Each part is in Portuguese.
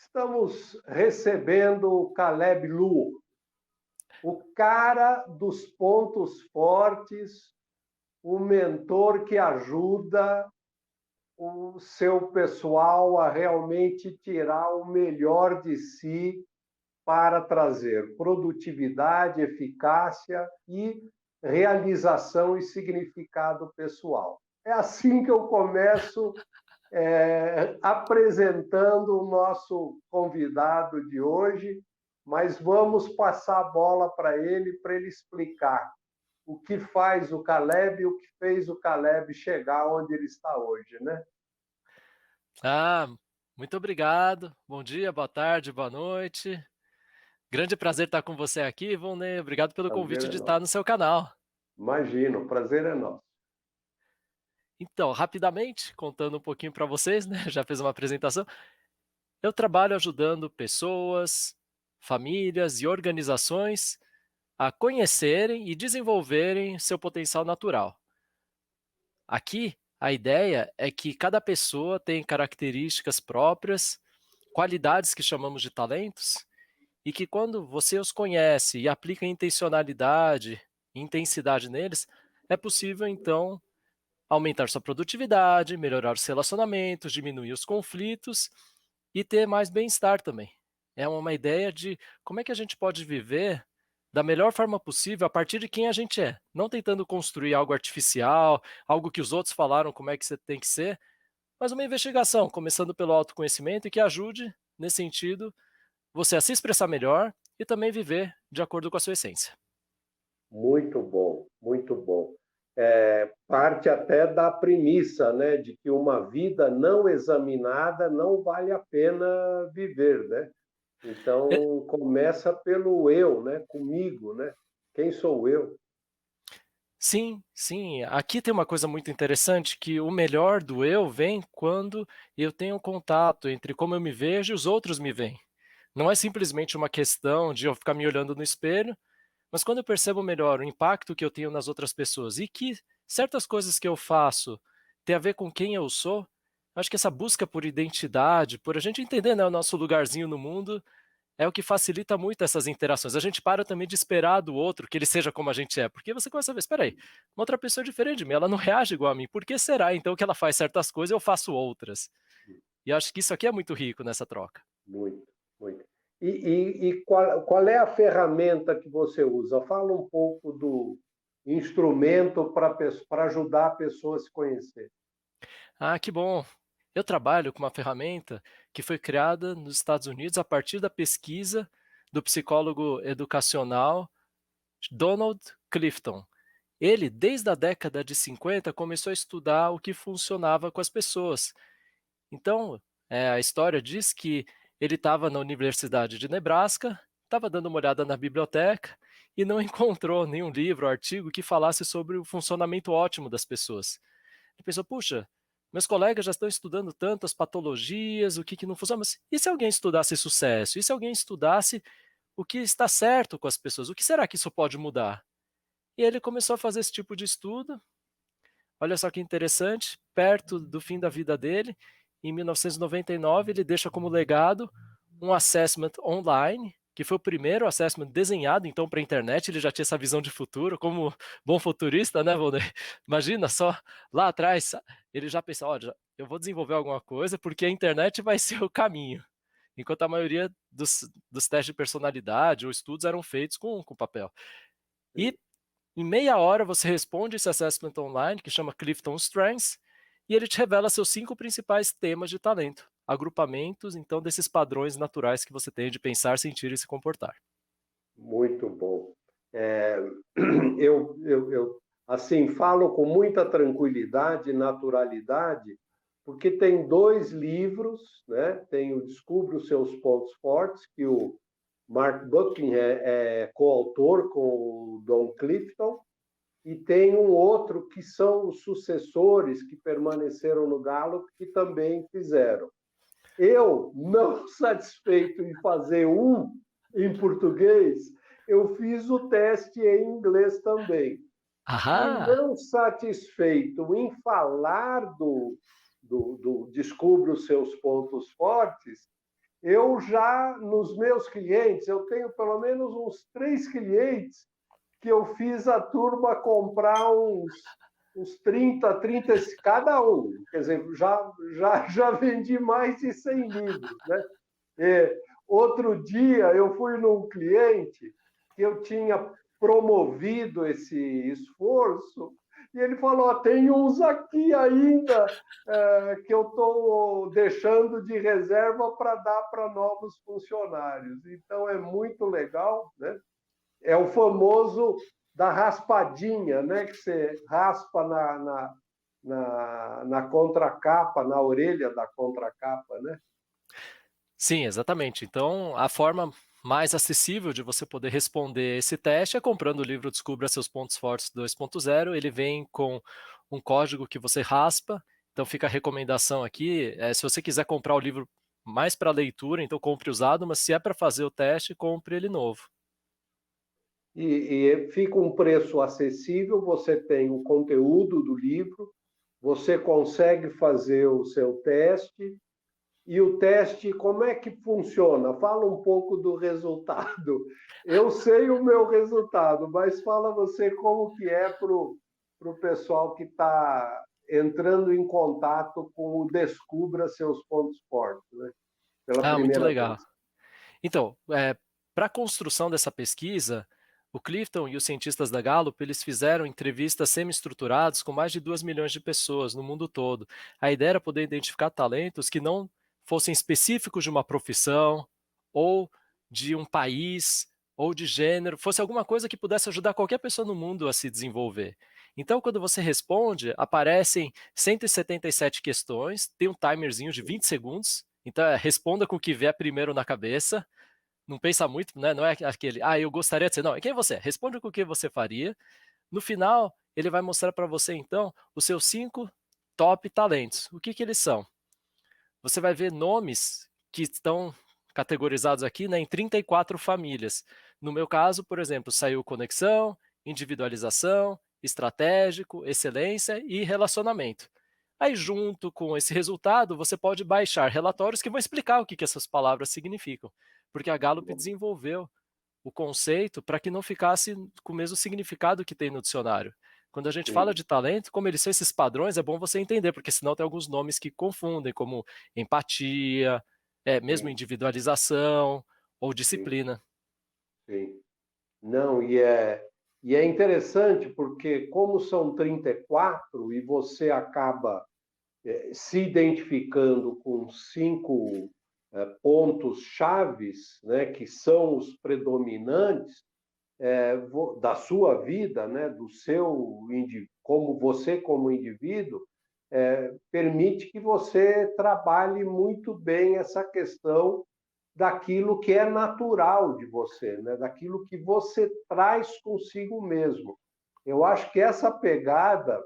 Estamos recebendo o Caleb Lu, o cara dos pontos fortes, o mentor que ajuda o seu pessoal a realmente tirar o melhor de si para trazer produtividade, eficácia e realização e significado pessoal. É assim que eu começo apresentando o nosso convidado de hoje, mas vamos passar a bola para ele explicar o que faz o Caleb e o que fez o Caleb chegar onde ele está hoje, né? Ah, muito obrigado. Bom dia, boa tarde, boa noite. Grande prazer estar com você aqui, Ivone. Obrigado pelo Prazer convite é de estar nosso. no seu canal. Imagina, o prazer é nosso. Então, rapidamente, contando um pouquinho para vocês, né? Já fiz uma apresentação. Eu trabalho ajudando pessoas, famílias e organizações a conhecerem e desenvolverem seu potencial natural. Aqui, a ideia é que cada pessoa tem características próprias, qualidades que chamamos de talentos, e que quando você os conhece e aplica intencionalidade e intensidade neles, é possível então aumentar sua produtividade, melhorar os relacionamentos, diminuir os conflitos e ter mais bem-estar também. É uma ideia de como é que a gente pode viver da melhor forma possível a partir de quem a gente é, não tentando construir algo artificial, algo que os outros falaram como é que você tem que ser, mas uma investigação, começando pelo autoconhecimento e que ajude, nesse sentido, você a se expressar melhor e também viver de acordo com a sua essência. Muito bom, muito bom. Parte até da premissa, né, de que uma vida não examinada não vale a pena viver, né? É, Então começa pelo eu, né, comigo, né? Quem sou eu? sim, sim. Aqui tem uma coisa muito interessante que o melhor do eu vem quando eu tenho contato entre como eu me vejo e os outros me veem. Não é simplesmente uma questão de eu ficar me olhando no espelho, mas quando eu percebo melhor o impacto que eu tenho nas outras pessoas e que certas coisas que eu faço têm a ver com quem eu sou, acho que essa busca por identidade, por a gente entender, né, o nosso lugarzinho no mundo, é o que facilita muito essas interações. A gente para também de esperar do outro que ele seja como a gente é, porque você começa a ver, espera aí, uma outra pessoa é diferente de mim, ela não reage igual a mim, por que será então que ela faz certas coisas e eu faço outras? E eu acho que isso aqui é muito rico nessa troca. Muito, muito. E qual é a ferramenta que você usa? Fala um pouco do instrumento para ajudar a pessoa a se conhecer. Ah, que bom. Eu trabalho com uma ferramenta que foi criada nos Estados Unidos a partir da pesquisa do psicólogo educacional Donald Clifton. Ele, desde a década de 50, começou a estudar o que funcionava com as pessoas. Então, a história diz que ele estava na Universidade de Nebraska, estava dando uma olhada na biblioteca e não encontrou nenhum livro ou artigo que falasse sobre o funcionamento ótimo das pessoas. Ele pensou: puxa, meus colegas já estão estudando tantas patologias, o que, que não funciona, mas e se alguém estudasse sucesso? E se alguém estudasse o que está certo com as pessoas? O que será que isso pode mudar? E ele começou a fazer esse tipo de estudo. Olha só que interessante, perto do fim da vida dele, em 1999, ele deixa como legado um assessment online, que foi o primeiro assessment desenhado então para a internet. Ele já tinha essa visão de futuro, como bom futurista, né, Volney? Imagina só, lá atrás, ele já pensou: olha, eu vou desenvolver alguma coisa porque a internet vai ser o caminho. Enquanto a maioria dos testes de personalidade ou estudos eram feitos com papel. E em meia hora você responde esse assessment online, que chama Clifton Strengths, e ele te revela seus 5 principais temas de talento, agrupamentos, então, desses padrões naturais que você tem de pensar, sentir e se comportar. Muito bom. É, assim, falo com muita tranquilidade e naturalidade, porque tem dois livros, né? Tem o Descubra os Seus Pontos Fortes, que o Mark Buckingham é coautor com o Don Clifton, e tem um outro que são os sucessores que permaneceram no Gallup, que também fizeram. Eu, não satisfeito em fazer um em português, eu fiz o teste em inglês também. E Ah! não satisfeito em falar do Descubra os Seus Pontos Fortes, Eu já, nos meus clientes, eu tenho pelo menos uns 3 clientes que eu fiz a turma comprar uns 30 cada um. Quer dizer, já vendi mais de 100 livros, né? Outro dia eu fui num cliente que eu tinha promovido esse esforço e ele falou: oh, tem uns aqui ainda que eu estou deixando de reserva para dar para novos funcionários. Então é muito legal, né? É o famoso da raspadinha, né? Que você raspa na contracapa, na orelha da contracapa, né? Sim, exatamente. Então, a forma mais acessível de você poder responder esse teste é comprando o livro Descubra Seus Pontos Fortes 2.0. Ele vem com um código que você raspa. Então, fica a recomendação aqui. Se você quiser comprar o livro mais para leitura, então compre usado, mas se é para fazer o teste, compre ele novo. E fica um preço acessível, você tem o conteúdo do livro, você consegue fazer o seu teste. E o teste, como é que funciona? Fala um pouco do resultado. Eu sei o meu resultado, mas fala você como que é para o pessoal que está entrando em contato com o Descubra Seus Pontos Fortes, né? Pela Ah, muito primeira legal. vez. Então, para a construção dessa pesquisa, o Clifton e os cientistas da Gallup, eles fizeram entrevistas semi-estruturadas com mais de 2 milhões de pessoas no mundo todo. A ideia era poder identificar talentos que não fossem específicos de uma profissão, ou de um país, ou de gênero, fosse alguma coisa que pudesse ajudar qualquer pessoa no mundo a se desenvolver. Então, quando você responde, aparecem 177 questões, tem um timerzinho de 20 segundos, então responda com o que vier primeiro na cabeça, não pensa muito, né? Não é aquele, eu gostaria de ser. Não, quem você é? Responde com o que você faria. No final, ele vai mostrar para você, então, os seus 5 top talentos. O que eles são? Você vai ver nomes que estão categorizados aqui, né, em 34 famílias. No meu caso, por exemplo, saiu conexão, individualização, estratégico, excelência e relacionamento. Aí, junto com esse resultado, você pode baixar relatórios que vão explicar o que essas palavras significam, porque a Gallup desenvolveu o conceito para que não ficasse com o mesmo significado que tem no dicionário. Quando a gente fala Sim, de talento, como eles são esses padrões, é bom você entender, porque senão tem alguns nomes que confundem, como empatia, mesmo sim, individualização ou sim, disciplina. sim. Não, e é interessante porque, como são 34 e você acaba se identificando com 5 pontos chaves, né, que são os predominantes da sua vida, né, do seu como você como indivíduo, permite que você trabalhe muito bem essa questão daquilo que é natural de você, né? Daquilo que você traz consigo mesmo. Eu acho que essa pegada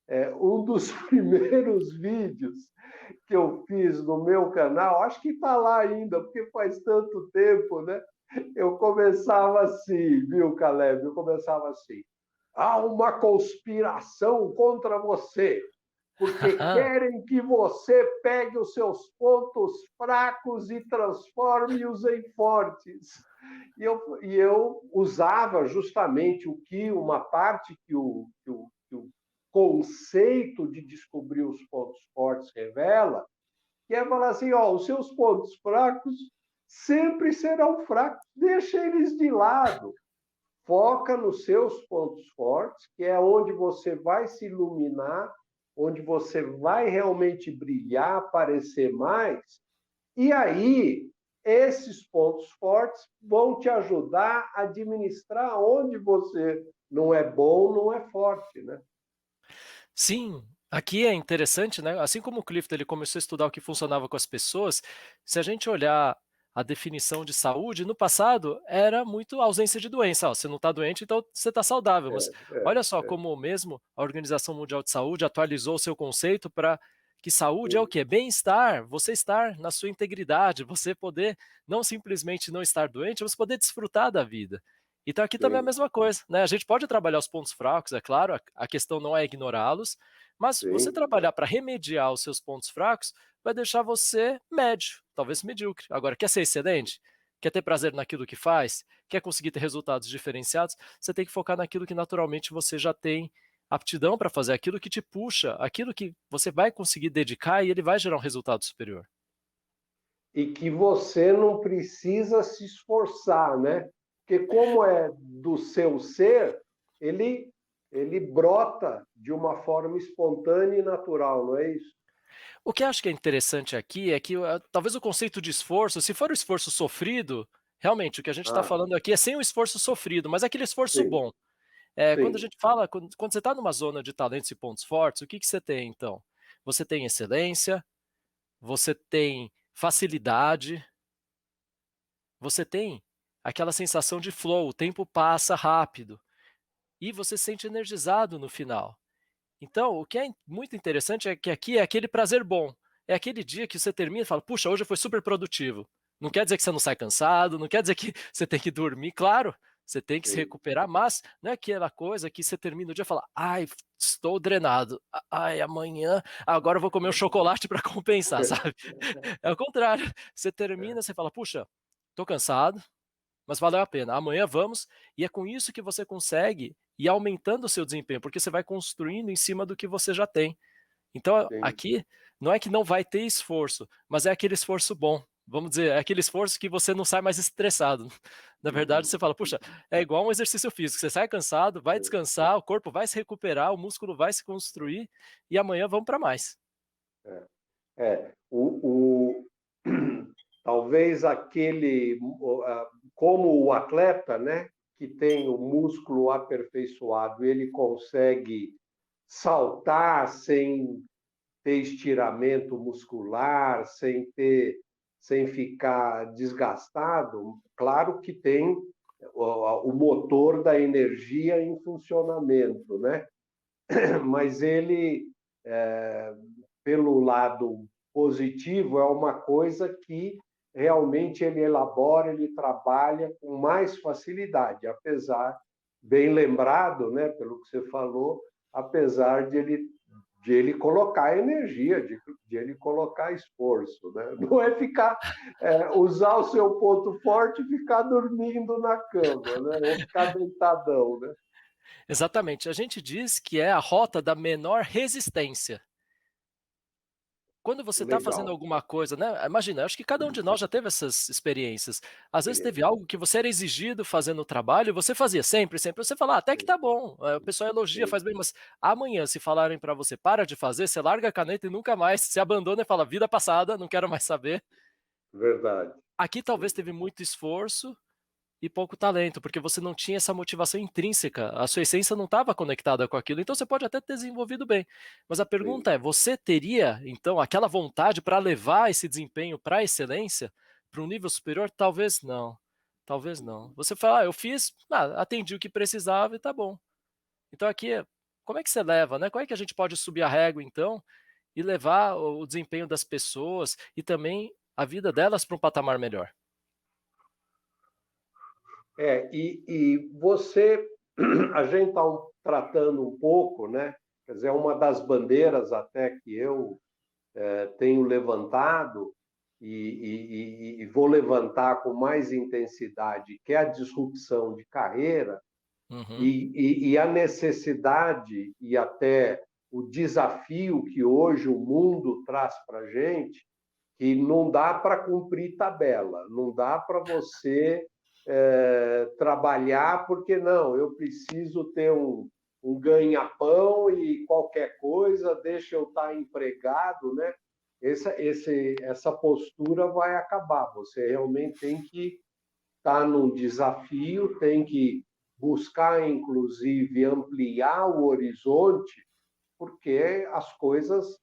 é um dos primeiros vídeos que eu fiz no meu canal, acho que está lá ainda, porque faz tanto tempo, né? Eu começava assim, viu, Caleb? Eu começava assim: há uma conspiração contra você porque querem que você pegue os seus pontos fracos e transforme-os em fortes. E eu usava justamente uma parte que o conceito de descobrir os pontos fortes revela, que é falar assim, os seus pontos fracos sempre serão fracos, deixa eles de lado. Foca nos seus pontos fortes, que é onde você vai se iluminar, onde você vai realmente brilhar, aparecer mais. E aí, esses pontos fortes vão te ajudar a administrar onde você não é bom, não é forte, né? Sim, aqui é interessante, né? Assim como o Clifton ele começou a estudar o que funcionava com as pessoas, se a gente olhar a definição de saúde, no passado era muito ausência de doença. Você não está doente, então você está saudável. Mas olha só como mesmo a Organização Mundial de Saúde atualizou o seu conceito para que saúde é o quê? Bem-estar, você estar na sua integridade, você poder não simplesmente não estar doente, mas poder desfrutar da vida. Então aqui também é a Sim, mesma coisa, né? A gente pode trabalhar os pontos fracos, é claro, a questão não é ignorá-los, Mas você sim. trabalhar para remediar os seus pontos fracos vai deixar você médio, talvez medíocre. Agora, quer ser excelente? Quer ter prazer naquilo que faz? Quer conseguir ter resultados diferenciados? Você tem que focar naquilo que naturalmente você já tem aptidão para fazer, aquilo que te puxa, aquilo que você vai conseguir dedicar e ele vai gerar um resultado superior. E que você não precisa se esforçar, né? Porque como é do seu ser, ele ele brota de uma forma espontânea e natural, não é isso? O que eu acho que é interessante aqui é que talvez o conceito de esforço, se for o esforço sofrido, realmente o que a gente está Ah, falando aqui é sem o esforço sofrido, mas é aquele esforço sim, bom. Quando a sim, gente fala, quando você está numa zona de talentos e pontos fortes, o que que você tem então? Você tem excelência, você tem facilidade, você tem aquela sensação de flow, o tempo passa rápido e você se sente energizado no final. Então, o que é muito interessante é que aqui é aquele prazer bom. É aquele dia que você termina e fala: "Puxa, hoje foi super produtivo". Não quer dizer que você não sai cansado, não quer dizer que você tem que dormir, claro, você tem que se sim. recuperar, mas não é aquela coisa que você termina o dia e fala: "Ai, estou drenado. Ai, amanhã agora eu vou comer um chocolate para compensar", sabe. É o contrário, você termina, você fala: "Puxa, estou cansado, mas valeu a pena. Amanhã vamos", e é com isso que você consegue ir aumentando o seu desempenho, porque você vai construindo em cima do que você já tem. Então, Sim. aqui, não é que não vai ter esforço, mas é aquele esforço bom. Vamos dizer, é aquele esforço que você não sai mais estressado. Na verdade, você fala: "Puxa, é igual um exercício físico, você sai cansado, vai descansar, o corpo vai se recuperar, o músculo vai se construir, e amanhã vamos para mais". É, talvez aquele, como o atleta, né, que tem o músculo aperfeiçoado, ele consegue saltar sem ter estiramento muscular, sem ficar desgastado. Claro que tem o motor da energia em funcionamento, né? Mas ele, pelo lado positivo, é uma coisa que realmente ele elabora, ele trabalha com mais facilidade, apesar, bem lembrado, né, pelo que você falou, apesar de ele colocar energia, de ele colocar esforço, né? Não é ficar, usar o seu ponto forte e ficar dormindo na cama, né? Ou ficar deitadão, né? Exatamente, a gente diz que é a rota da menor resistência. Quando você está fazendo Legal. alguma coisa, né, imagina, acho que cada um de nós já teve essas experiências. Às vezes teve algo que você era exigido fazer no trabalho e você fazia sempre, sempre, você fala: "Ah, até que tá bom", o pessoal elogia, Sim, faz bem, mas amanhã se falarem para você: "Para de fazer", você larga a caneta e nunca mais, se abandona e fala: "Vida passada, não quero mais saber". verdade. Aqui talvez teve muito esforço e pouco talento, porque você não tinha essa motivação intrínseca, a sua essência não estava conectada com aquilo, então você pode até ter desenvolvido bem. Mas a Sim. pergunta é, você teria, então, aquela vontade para levar esse desempenho para a excelência, para um nível superior? Talvez não, talvez não. Você fala: "Ah, eu fiz, atendi o que precisava e tá bom". Então aqui, como é que você leva, né, como é que a gente pode subir a régua então, e levar o desempenho das pessoas e também a vida delas para um patamar melhor? E você, a gente está tratando um pouco, né? Quer dizer, uma das bandeiras até que eu tenho levantado e vou levantar com mais intensidade, que é a disrupção de carreira Uhum. e a necessidade e até o desafio que hoje o mundo traz para a gente, que não dá para cumprir tabela, não dá para você trabalhar, porque não, eu preciso ter um ganha-pão e qualquer coisa, deixa eu estar empregado, né? Essa postura vai acabar. Você realmente tem que estar num desafio, tem que buscar, inclusive, ampliar o horizonte, porque as coisas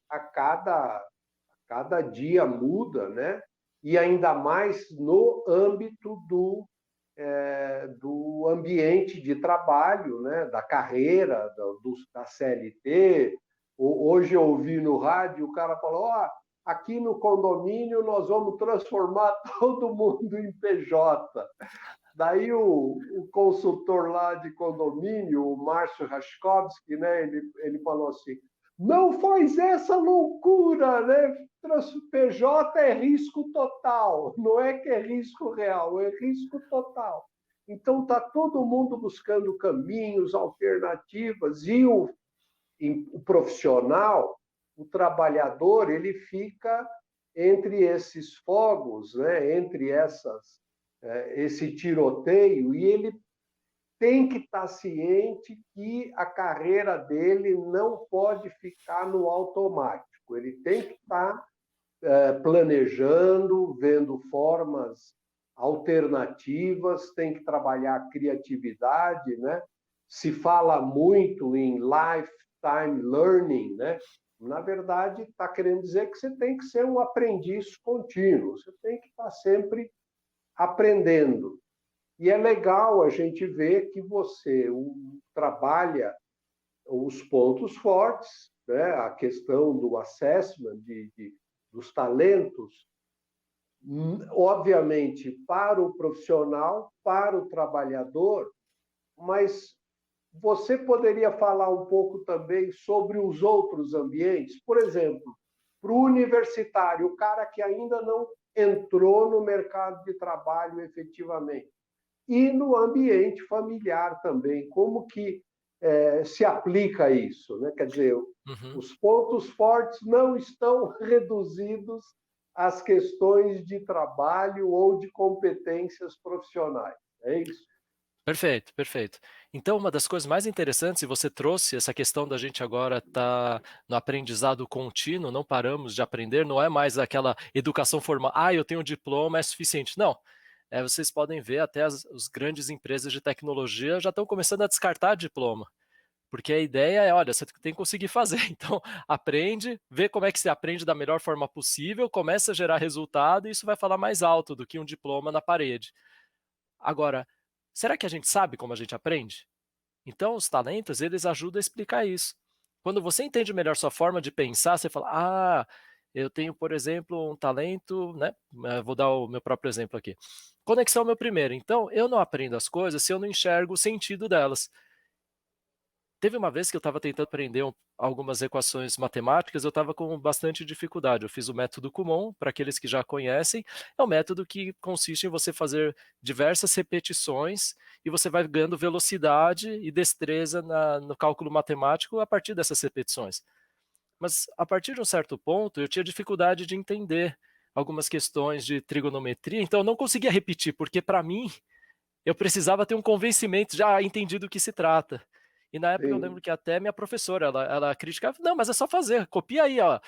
cada dia muda, né? E ainda mais no âmbito do ambiente de trabalho, né? Da carreira, da CLT. Hoje eu ouvi no rádio, o cara falou: oh, aqui no condomínio nós vamos transformar todo mundo em PJ. Daí o consultor lá de condomínio, o Márcio Raschkowski, né, ele falou assim: não faz essa loucura, né? PJ é risco total, não é que é risco real, é risco total. Então está todo mundo buscando caminhos, alternativas, o profissional, o trabalhador, ele fica entre esses fogos, né? Entre esse tiroteio, e ele tem que estar ciente que a carreira dele não pode ficar no automático. Ele tem que estar planejando, vendo formas alternativas, tem que trabalhar a criatividade, né? Se fala muito em lifetime learning, né? Na verdade, está querendo dizer que você tem que ser um aprendiz contínuo, você tem que estar sempre aprendendo. E é legal a gente ver que você trabalha os pontos fortes, né? A questão do assessment dos talentos, obviamente, para o profissional, para o trabalhador, mas você poderia falar um pouco também sobre os outros ambientes? Por exemplo, para o universitário, o cara que ainda não entrou no mercado de trabalho efetivamente. E no ambiente familiar também, como que se aplica isso? Né? Quer dizer, os pontos fortes não estão reduzidos às questões de trabalho ou de competências profissionais. É isso? Perfeito, perfeito. Então, uma das coisas mais interessantes, e você trouxe essa questão da gente agora estar no aprendizado contínuo, não paramos de aprender, não é mais aquela educação formal, eu tenho um diploma, é suficiente. Não, vocês podem ver até as grandes empresas de tecnologia já estão começando a descartar diploma, porque a ideia é, olha, você tem que conseguir fazer, então aprende, vê como é que se aprende da melhor forma possível, começa a gerar resultado e isso vai falar mais alto do que um diploma na parede. Agora, será que a gente sabe como a gente aprende? Então, os talentos, eles ajudam a explicar isso. Quando você entende melhor sua forma de pensar, você fala: eu tenho, por exemplo, um talento, né? Vou dar o meu próprio exemplo aqui. Conexão é o meu primeiro. Então, eu não aprendo as coisas se eu não enxergo o sentido delas. Teve uma vez que eu estava tentando aprender algumas equações matemáticas, eu estava com bastante dificuldade. Eu fiz o método Kumon, para aqueles que já conhecem, é um método que consiste em você fazer diversas repetições e você vai ganhando velocidade e destreza no cálculo matemático a partir dessas repetições. Mas a partir de um certo ponto, eu tinha dificuldade de entender algumas questões de trigonometria, então eu não conseguia repetir, porque para mim eu precisava ter um convencimento, já entendi do que se trata. E na época eu Sim, lembro que até minha professora, ela criticava, não, mas é só fazer, copia aí, ó,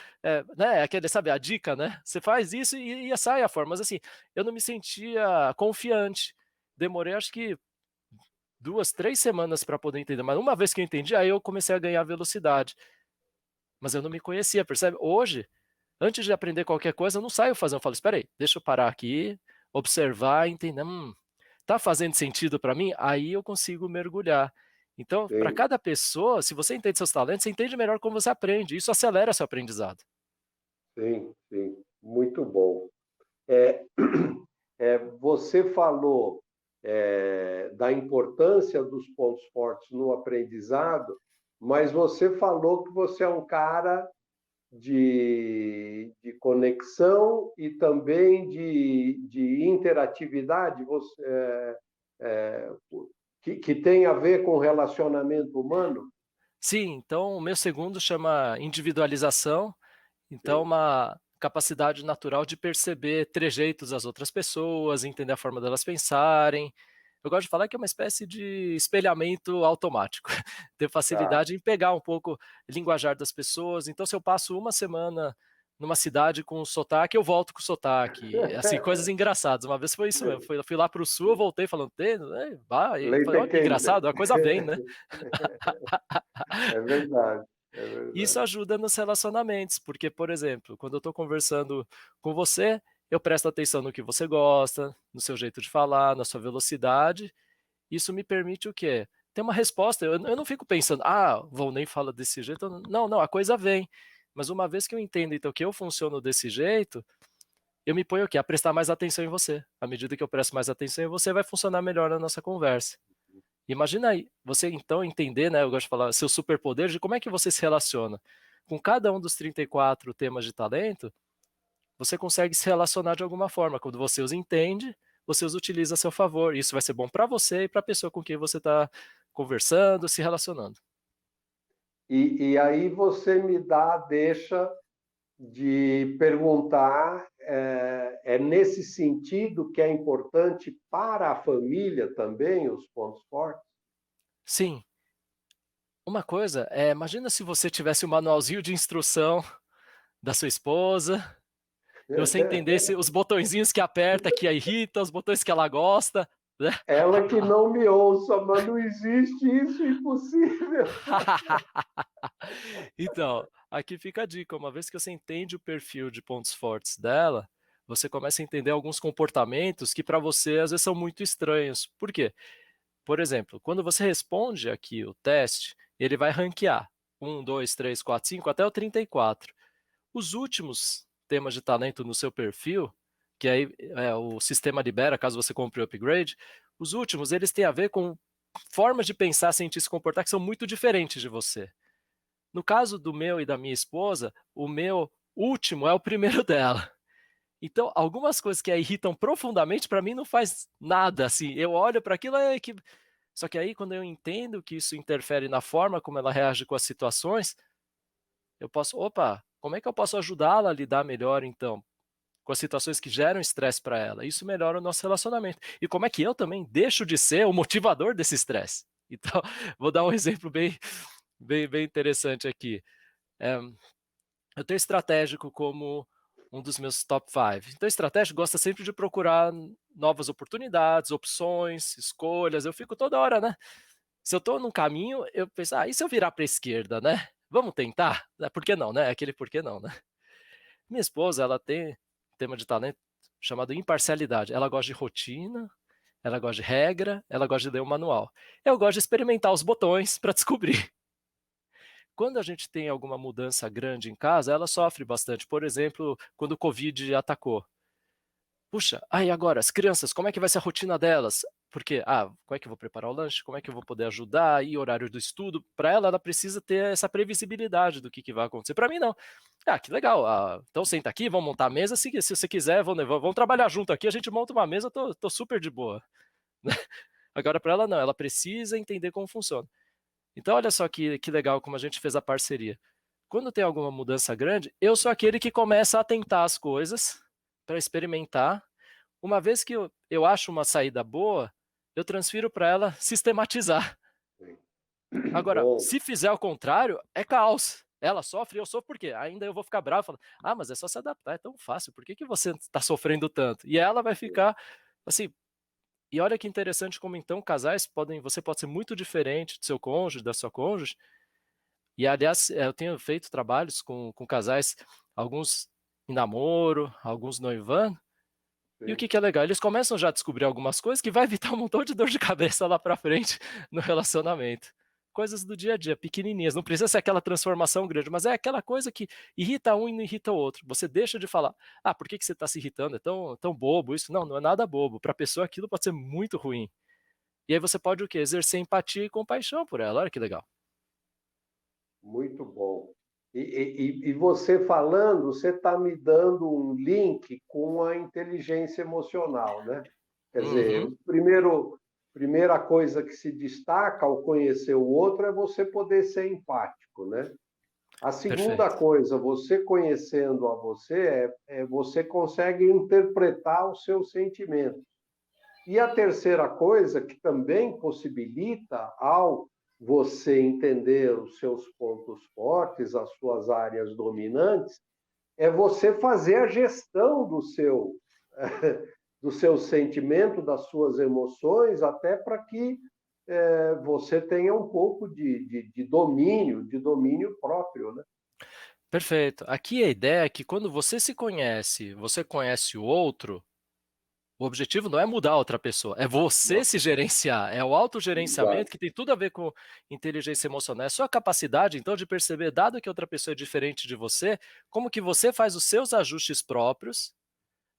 né, aquele, sabe, a dica, né, você faz isso e sai a forma, mas assim, eu não me sentia confiante, demorei acho que 2, 3 semanas para poder entender, mas uma vez que eu entendi, aí eu comecei a ganhar velocidade, mas eu não me conhecia, percebe? Hoje, antes de aprender qualquer coisa, eu não saio fazendo, eu falo, espera aí, deixa eu parar aqui, observar, entender, tá fazendo sentido para mim? Aí eu consigo mergulhar. Então, para sim, cada pessoa, se você entende seus talentos, você entende melhor como você aprende. Isso acelera seu aprendizado. sim, sim. Muito bom. É, você falou da importância dos pontos fortes no aprendizado, mas você falou que você é um cara de conexão e também de interatividade, que tem a ver com relacionamento humano? Sim, então o meu segundo chama individualização, então Sim. uma capacidade natural de perceber trejeitos das outras pessoas, entender a forma delas pensarem. Eu gosto de falar que é uma espécie de espelhamento automático, ter Tá. facilidade em pegar um pouco o linguajar das pessoas. Então, se eu passo uma semana numa cidade com sotaque, eu volto com sotaque, assim, coisas engraçadas. Uma vez foi isso mesmo, eu fui lá para o sul, eu voltei falando: "Tê, vai", eu falei: Leite "Olha que quente. engraçado, a coisa vem, né". É verdade, é Isso verdade. ajuda nos relacionamentos, porque, por exemplo, quando eu estou conversando com você, eu presto atenção no que você gosta, no seu jeito de falar, na sua velocidade. Isso me permite o quê? Ter uma resposta. Eu não fico pensando: vou nem fala desse jeito. Não, não, a coisa vem. Mas uma vez que eu entendo, então, que eu funciono desse jeito, eu me ponho o quê? A prestar mais atenção em você. À medida que eu presto mais atenção em você, vai funcionar melhor na nossa conversa. Imagina aí, você então entender, né, eu gosto de falar, seu superpoder de como é que você se relaciona. com cada um dos 34 temas de talento, você consegue se relacionar de alguma forma. Quando você os entende, você os utiliza a seu favor. Isso vai ser bom para você e para a pessoa com quem você está conversando, se relacionando. E aí você me dá a deixa de perguntar, é nesse sentido que é importante para a família também os pontos fortes? Sim, uma coisa é, imagina se você tivesse o manualzinho de instrução da sua esposa, e você entendesse os botõezinhos que aperta, que a irrita, os botões que ela gosta, né? Ela que não me ouça, mas não existe isso, impossível. Então, aqui fica a dica, uma vez que você entende o perfil de pontos fortes dela, você começa a entender alguns comportamentos que para você às vezes são muito estranhos. Por quê? Por exemplo, quando você responde aqui o teste, ele vai ranquear 1, 2, 3, 4, 5 até o 34. Os últimos temas de talento no seu perfil, que aí o sistema libera caso você compre o upgrade, os últimos eles têm a ver com formas de pensar, sentir e se comportar que são muito diferentes de você. No caso do meu e da minha esposa, o meu último é o primeiro dela. Então, algumas coisas que a irritam profundamente, para mim não faz nada, assim, eu olho para aquilo, que só que aí quando eu entendo que isso interfere na forma como ela reage com as situações, eu posso: "Opa, como é que eu posso ajudá-la a lidar melhor então, com as situações que geram estresse para ela?". Isso melhora o nosso relacionamento. E como é que eu também deixo de ser o motivador desse estresse. Então, vou dar um exemplo bem interessante aqui. Eh eu tenho estratégico como um dos meus top 5. Então, estratégico gosta sempre de procurar novas oportunidades, opções, escolhas. Eu fico toda hora, né? Se eu estou num caminho, eu penso, e se eu virar para a esquerda, né? Vamos tentar? Por que não, né? Aquele por que não, né? Minha esposa, ela tem um tema de talento chamado imparcialidade. Ela gosta de rotina, ela gosta de regra, ela gosta de ler um manual. Eu gosto de experimentar os botões para descobrir. Quando a gente tem alguma mudança grande em casa, ela sofre bastante. Por exemplo, quando o Covid atacou. Puxa, aí agora, as crianças, como é que vai ser a rotina delas? Porque, como é que eu vou preparar o lanche? Como é que eu vou poder ajudar? E horário do estudo? Para ela, ela precisa ter essa previsibilidade do que vai acontecer. Para mim, não. Que legal. Então senta aqui, vamos montar a mesa. Se você quiser, vamos trabalhar junto aqui. A gente monta uma mesa, tô super de boa. Agora, para ela, não. Ela precisa entender como funciona. Então, olha só que legal como a gente fez a parceria. Quando tem alguma mudança grande, eu sou aquele que começa a tentar as coisas para experimentar. Uma vez que eu acho uma saída boa, eu transfiro para ela sistematizar. Agora, Bom, se fizer ao contrário, é caos. Ela sofre, eu sofro por quê? Ainda eu vou ficar bravo, falando, mas é só se adaptar, é tão fácil, por que você está sofrendo tanto? E ela vai ficar assim. E olha que interessante como então casais você pode ser muito diferente do seu cônjuge, da sua cônjuge. E aliás, eu tenho feito trabalhos com casais, alguns em namoro, alguns noivando, e o sim. que é legal, eles começam já a descobrir algumas coisas que vai evitar um montão de dor de cabeça lá pra frente no relacionamento. Coisas do dia a dia, pequenininhas, não precisa ser aquela transformação grande, mas é aquela coisa que irrita um e não irrita o outro. Você deixa de falar: por que você está se irritando? É tão bobo isso". Não, não é nada bobo, para a pessoa aquilo pode ser muito ruim. E aí você pode o quê? Exercer empatia e compaixão por ela, olha que legal. Muito bom. E você falando, você está me dando um link com a inteligência emocional, né? Quer dizer, Uhum, primeira coisa que se destaca ao conhecer o outro é você poder ser empático, né? A segunda perfeito. coisa, você conhecendo a você, você consegue interpretar os seus sentimentos. E a terceira coisa, que também possibilita, ao você entender os seus pontos fortes, as suas áreas dominantes, é você fazer a gestão do seu sentimento, das suas emoções, até para que você tenha um pouco de domínio próprio, né? Perfeito. Aqui a ideia é que quando você se conhece, você conhece o outro, o objetivo não é mudar outra pessoa, é você Não, se gerenciar, é o autogerenciamento exato. que tem tudo a ver com inteligência emocional. É a sua capacidade, então, de perceber, dado que outra pessoa é diferente de você, como que você faz os seus ajustes próprios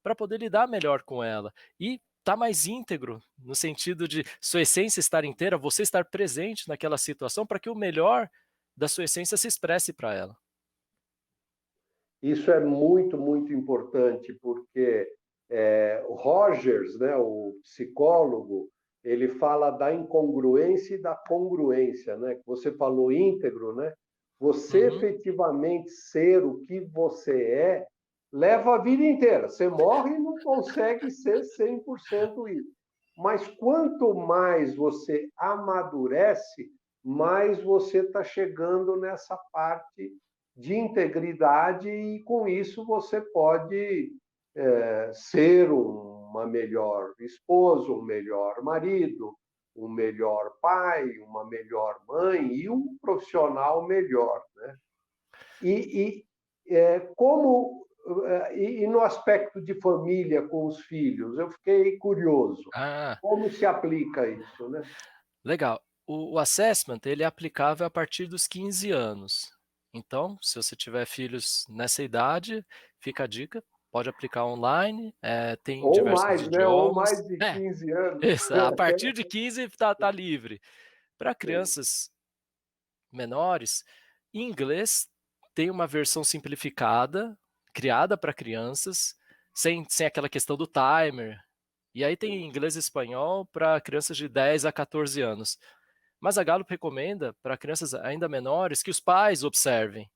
para poder lidar melhor com ela. E tá mais íntegro, no sentido de sua essência estar inteira, você estar presente naquela situação para que o melhor da sua essência se expresse para ela. Isso é muito, muito importante, porque o Rogers, né, o psicólogo, ele fala da incongruência e da congruência, né? Você falou íntegro, né? Você Uhum. efetivamente ser o que você leva a vida inteira. Você morre e não consegue ser 100% isso. Mas quanto mais você amadurece, mais você está chegando nessa parte de integridade e com isso você pode ser uma melhor esposa, um melhor marido, um melhor pai, uma melhor mãe e um profissional melhor, né? Como e no aspecto de família com os filhos, eu fiquei curioso. Ah, Como se aplica isso, né? legal. O assessment, ele é aplicável a partir dos 15 anos. Então, se você tiver filhos nessa idade, fica a dica, pode aplicar online, tem Ou diversos mais, né? Ou idiomas. mais de 15 anos. Isso, a partir de 15 tá livre. Para Sim, crianças menores, em inglês tem uma versão simplificada, criada para crianças, sem aquela questão do timer. E aí tem sim, inglês e espanhol para crianças de 10 a 14 anos. Mas a Gallup recomenda para crianças ainda menores que os pais observem.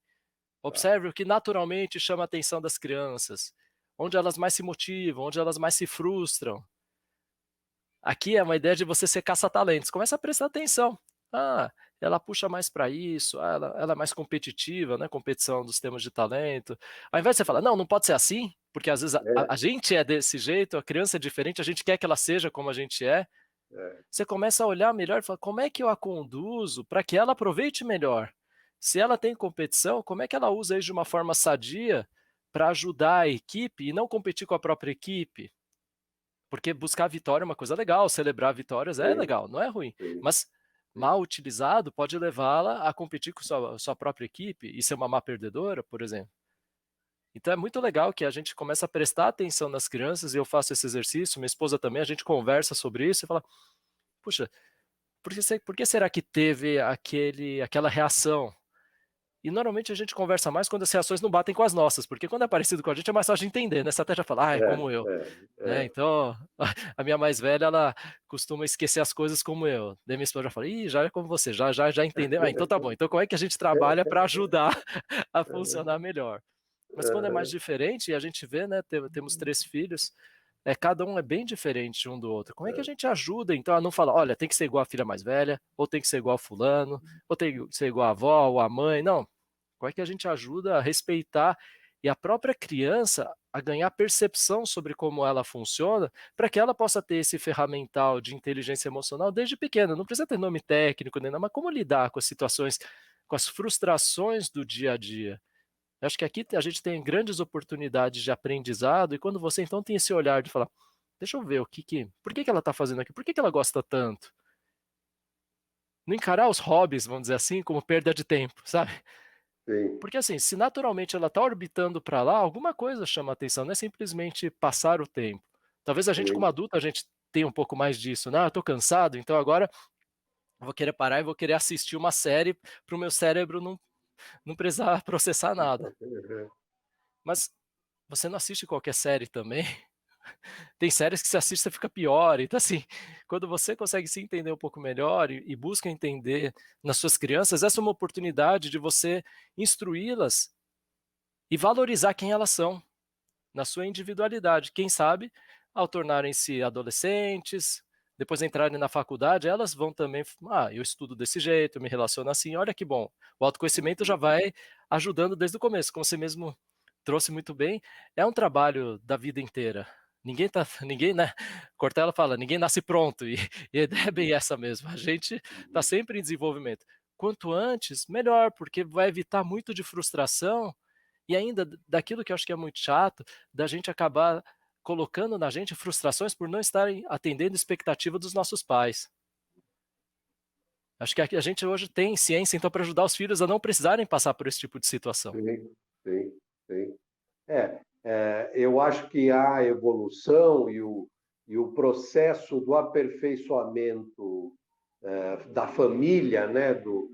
tá. Observe o que naturalmente chama a atenção das crianças, onde elas mais se motivam, onde elas mais se frustram. Aqui é uma ideia de você ser caça-talentos. Começa a prestar atenção. Ah, ela puxa mais para isso, ela é mais competitiva, né? Competição dos temas de talento. Ao invés de você falar, não, não pode ser assim, porque às vezes a É, gente é desse jeito, a criança é diferente, a gente quer que ela seja como a gente é. é, Você começa a olhar melhor e falar, como é que eu a conduzo para que ela aproveite melhor? Se ela tem competição, como é que ela usa isso de uma forma sadia para ajudar a equipe e não competir com a própria equipe? Porque buscar a vitória é uma coisa legal, celebrar vitórias é sim, legal, não é ruim, sim, mas sim. mal utilizado pode levá-la a competir com sua própria equipe e ser uma má perdedora, por exemplo. Então é muito legal que a gente começa a prestar atenção nas crianças e eu faço esse exercício, minha esposa também, a gente conversa sobre isso e fala: "Puxa, por que será que teve aquela reação?" E normalmente a gente conversa mais quando as reações não batem com as nossas, porque quando é parecido com a gente é mais fácil de entender, né, você até já fala: "Ah, é É, como eu". Né, é, então, a minha mais velha, ela costuma esquecer as coisas como eu. Daí minha esposa já fala: "Ih, já é como você, já entendeu. Ah, então tá bom. Então como é que a gente trabalha para ajudar a funcionar melhor?". Mas quando é mais é. diferente, e a gente vê, né, temos 3 filhos, cada um é bem diferente um do outro. Como é que a gente ajuda então a não falar: "Olha, tem que ser igual a filha mais velha, ou tem que ser igual a fulano, ou tem que ser igual a avó ou a mãe", não. Como é que a gente ajuda a respeitar e a própria criança a ganhar percepção sobre como ela funciona, para que ela possa ter esse ferramental de inteligência emocional desde pequena. Não precisa ter nome técnico nem nada, mas como lidar com as situações, com as frustrações do dia a dia. Eu acho que aqui a gente tem grandes oportunidades de aprendizado e quando você então tem esse olhar de falar: "Deixa eu ver por que que ela está fazendo aquilo? Por que que ela gosta tanto?". Não encarar os hobbies, vamos dizer assim, como perda de tempo, sabe? Sim, Porque assim, se naturalmente ela está orbitando para lá, alguma coisa chama atenção, não é simplesmente passar o tempo. Talvez a gente como sim. adulto, a gente tenha um pouco mais disso, né, "Ah, eu tô cansado, então agora eu vou querer parar e vou querer assistir uma série para o meu cérebro não precisar processar nada". Mas você não assiste qualquer série também. Tem séries que você assiste, você fica pior. Então, assim, quando você consegue se entender um pouco melhor e busca entender nas suas crianças, essa é uma oportunidade de você instruí-las e valorizar quem elas são, na sua individualidade. Quem sabe, ao tornarem-se adolescentes, depois entrarem na faculdade, elas vão também, eu estudo desse jeito, eu me relaciono assim, olha que bom. O autoconhecimento já vai ajudando desde o começo, como você mesmo trouxe muito bem, é um trabalho da vida inteira. Ninguém, né, Cortella fala: "Ninguém nasce pronto", e a ideia é bem essa mesmo, a gente está sempre em desenvolvimento. Quanto antes, melhor, porque vai evitar muito de frustração e ainda daquilo que eu acho que é muito chato, da gente acabar colocando na gente frustrações por não estarem atendendo a expectativa dos nossos pais. Acho que a gente hoje tem ciência, então, para ajudar os filhos a não precisarem passar por esse tipo de situação. Sim, sim, sim. Eu acho que a evolução e o processo do aperfeiçoamento da família, né, do,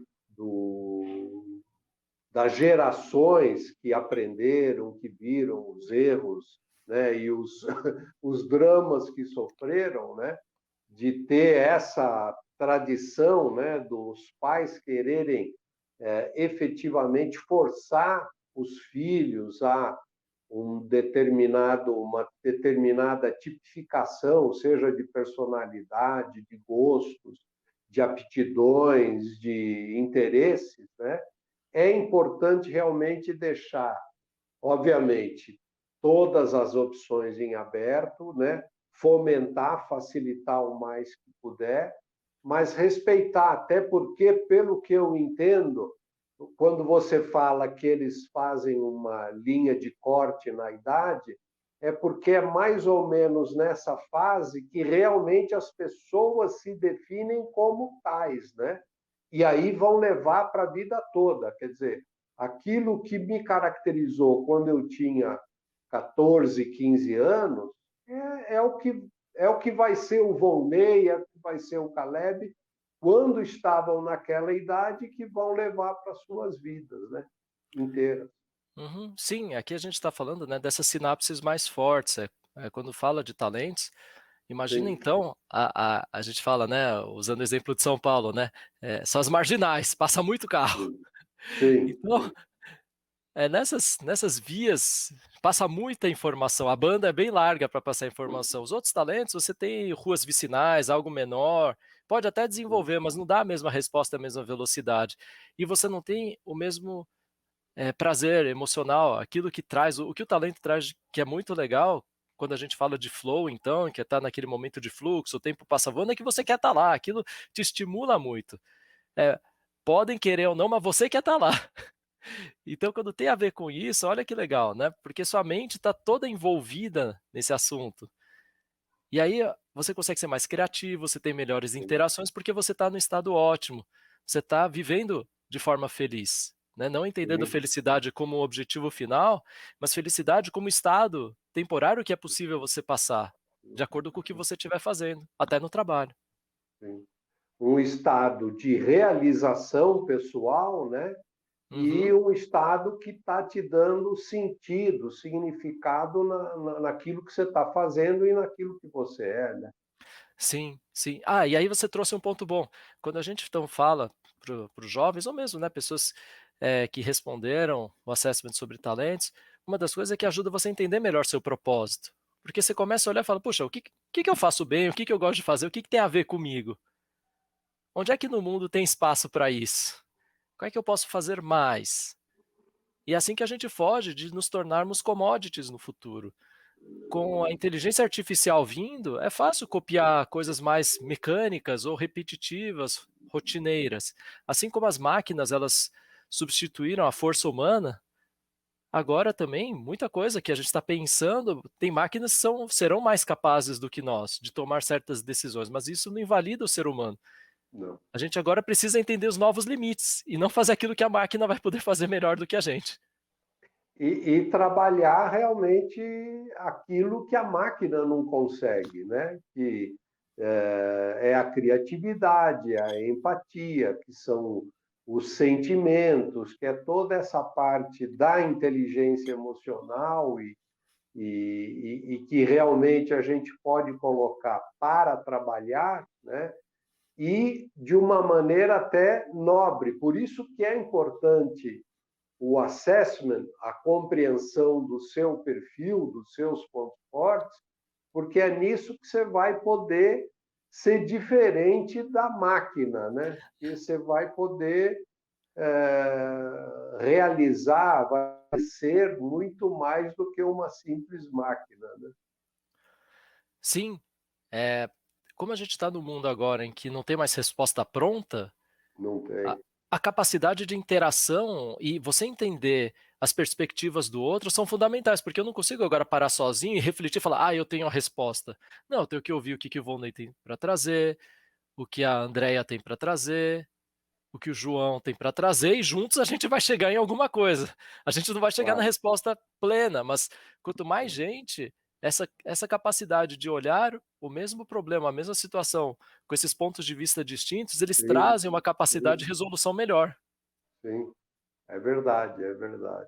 das gerações que aprenderam, que viram os erros, né, e os, os dramas que sofreram, né, de ter essa tradição, né, dos pais quererem efetivamente forçar os filhos a uma determinada tipificação, seja de personalidade, de gostos, de aptidões, de interesses, né? É importante realmente deixar, obviamente, todas as opções em aberto, né? Fomentar, facilitar o mais que puder, mas respeitar, até porque, pelo que eu entendo, quando você fala que eles fazem uma linha de corte na idade, é porque é mais ou menos nessa fase que realmente as pessoas se definem como tais, né? E aí vão levar para a vida toda. Quer dizer, aquilo que me caracterizou quando eu tinha 14, 15 anos é o que vai ser o Volney, é o que vai ser o Caleb, quando estavam naquela idade, que vão levar para suas vidas, né? Inteiras. Uhum. Sim, aqui a gente está falando, né, dessas sinapses mais fortes. Quando fala de talentos, imagina Sim, então, a gente fala, né, usando o exemplo de São Paulo, né, são as marginais, passa muito carro. sim, sim, Então, nessas vias passa muita informação, a banda é bem larga para passar informação. Os outros talentos, você tem ruas vicinais, algo menor, pode até desenvolver, mas não dá a mesma resposta, a mesma velocidade. E você não tem o mesmo prazer emocional, aquilo que traz, o que o talento traz, que é muito legal, quando a gente fala de flow, então, que é estar naquele momento de fluxo, o tempo passa voando, é que você quer estar lá, aquilo te estimula muito. É, podem querer ou não, mas você quer estar lá. Então, quando tem a ver com isso, olha que legal, né? Porque sua mente está toda envolvida nesse assunto. E aí você consegue ser mais criativo, você tem melhores sim, interações, porque você está no estado ótimo, você está vivendo de forma feliz, né? Não entendendo sim. felicidade como um objetivo final, mas felicidade como estado temporário que é possível você passar, de acordo com o que você estiver fazendo, até no trabalho. Sim. Um estado de realização pessoal, né? E Uhum. um estado que está te dando sentido, significado naquilo que você está fazendo e naquilo que você é, né? Sim, sim. Ah, e aí você trouxe um ponto bom. Quando a gente então fala para os jovens, ou mesmo, né, pessoas que responderam o assessment sobre talentos, uma das coisas é que ajuda você a entender melhor seu propósito. Porque você começa a olhar e fala, puxa, o que eu faço bem, o que eu gosto de fazer, o que tem a ver comigo? Onde é que no mundo tem espaço para isso? Qual é que eu posso fazer mais? E é assim que a gente foge de nos tornarmos commodities no futuro. Com a inteligência artificial vindo, é fácil copiar coisas mais mecânicas ou repetitivas, rotineiras. Assim como as máquinas, elas substituíram a força humana, agora também muita coisa que a gente está pensando, tem máquinas que serão mais capazes do que nós de tomar certas decisões, mas isso não invalida o ser humano. Não. A gente agora precisa entender os novos limites e não fazer aquilo que a máquina vai poder fazer melhor do que a gente. E trabalhar realmente aquilo que a máquina não consegue, né? Que é a criatividade, a empatia, que são os sentimentos, que é toda essa parte da inteligência emocional e que realmente a gente pode colocar para trabalhar, né? E de uma maneira até nobre. Por isso que é importante o assessment, a compreensão do seu perfil, dos seus pontos fortes, porque é nisso que você vai poder ser diferente da máquina, né? E você vai poder realizar, vai ser muito mais do que uma simples máquina, né? Sim, como a gente está no mundo agora em que não tem mais resposta pronta, Não a, tem. a capacidade de interação e você entender as perspectivas do outro são fundamentais, porque eu não consigo agora parar sozinho e refletir e falar, eu tenho a resposta. Não, eu tenho que ouvir o que, que o Volney tem para trazer, o que a Andrea tem para trazer, o que o João tem para trazer, e juntos a gente vai chegar em alguma coisa. A gente não vai chegar na Claro. resposta plena, mas quanto mais gente, essa capacidade de olhar o mesmo problema, a mesma situação, com esses pontos de vista distintos, eles Sim, trazem uma capacidade de sim, resolução melhor. sim. é verdade, é verdade.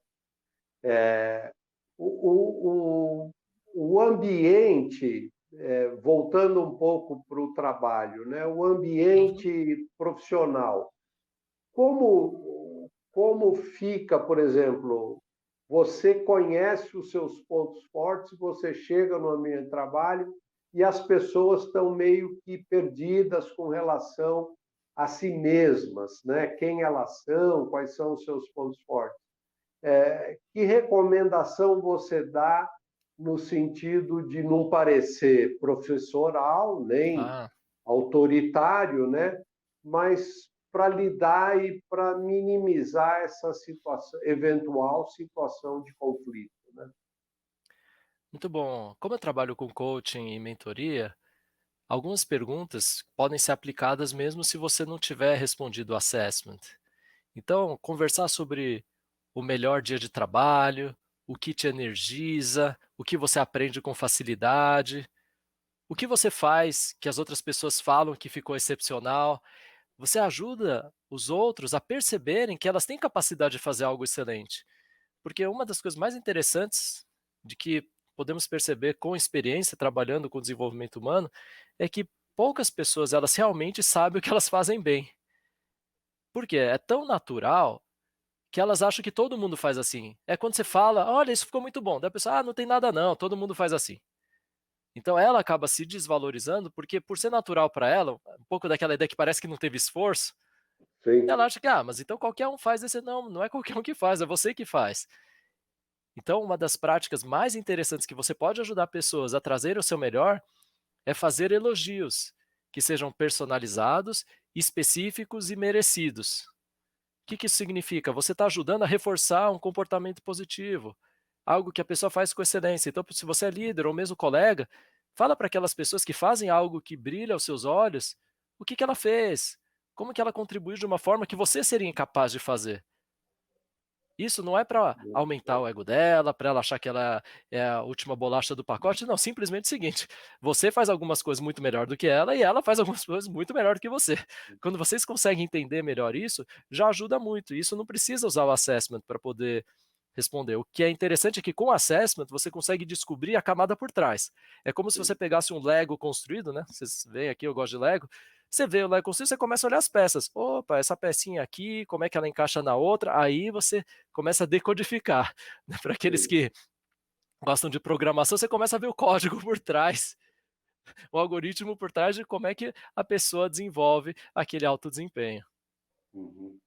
É, o, o, o ambiente, voltando um pouco para o trabalho, né? O Uhum. ambiente profissional, como fica, por exemplo, você conhece os seus pontos fortes, você chega no ambiente de trabalho e as pessoas estão meio que perdidas com relação a si mesmas, né? Quem elas são, quais são os seus pontos fortes. Que recomendação você dá no sentido de não parecer professoral, nem Ah, autoritário, né? Mas para lidar e para minimizar essa situação, eventual situação de conflito, né? muito bom. Como eu trabalho com coaching e mentoria, algumas perguntas podem ser aplicadas mesmo se você não tiver respondido o assessment. Então, conversar sobre o melhor dia de trabalho, o que te energiza, o que você aprende com facilidade, o que você faz que as outras pessoas falam que ficou excepcional. Você ajuda os outros a perceberem que elas têm capacidade de fazer algo excelente. Porque uma das coisas mais interessantes de que podemos perceber com experiência trabalhando com desenvolvimento humano é que poucas pessoas elas realmente sabem o que elas fazem bem. Por quê? É tão natural que elas acham que todo mundo faz assim. É quando você fala: "Olha, isso ficou muito bom", daí a pessoa: "Ah, não tem nada não, todo mundo faz assim". Então ela acaba se desvalorizando, porque por ser natural para ela, um pouco daquela ideia que parece que não teve esforço, Sim, ela acha que: "Ah, mas então qualquer um faz esse", não, não é qualquer um que faz, é você que faz. Então uma das práticas mais interessantes que você pode ajudar pessoas a trazer o seu melhor, é fazer elogios, que sejam personalizados, específicos e merecidos. O que isso significa? Você está ajudando a reforçar um comportamento positivo, algo que a pessoa faz com excelência. Então, se você é líder ou mesmo colega, fala para aquelas pessoas que fazem algo que brilha aos seus olhos, o que ela fez, como que ela contribuiu de uma forma que você seria incapaz de fazer. Isso não é para muito aumentar bom. o ego dela, para ela achar que ela é a última bolacha do pacote, não, simplesmente o seguinte, você faz algumas coisas muito melhor do que ela e ela faz algumas coisas muito melhor do que você. Quando vocês conseguem entender melhor isso, já ajuda muito, e isso não precisa usar o assessment para poder responder. O que é interessante é que com o assessment você consegue descobrir a camada por trás. É como se você pegasse um Lego construído, né, vocês veem aqui, eu gosto de Lego, você vê o Lego construído, você começa a olhar as peças. Opa, essa pecinha aqui, como é que ela encaixa na outra? Aí você começa a decodificar, né, para aqueles Sim. que gostam de programação, você começa a ver o código por trás, o algoritmo por trás de como é que a pessoa desenvolve aquele alto desempenho. Uhum.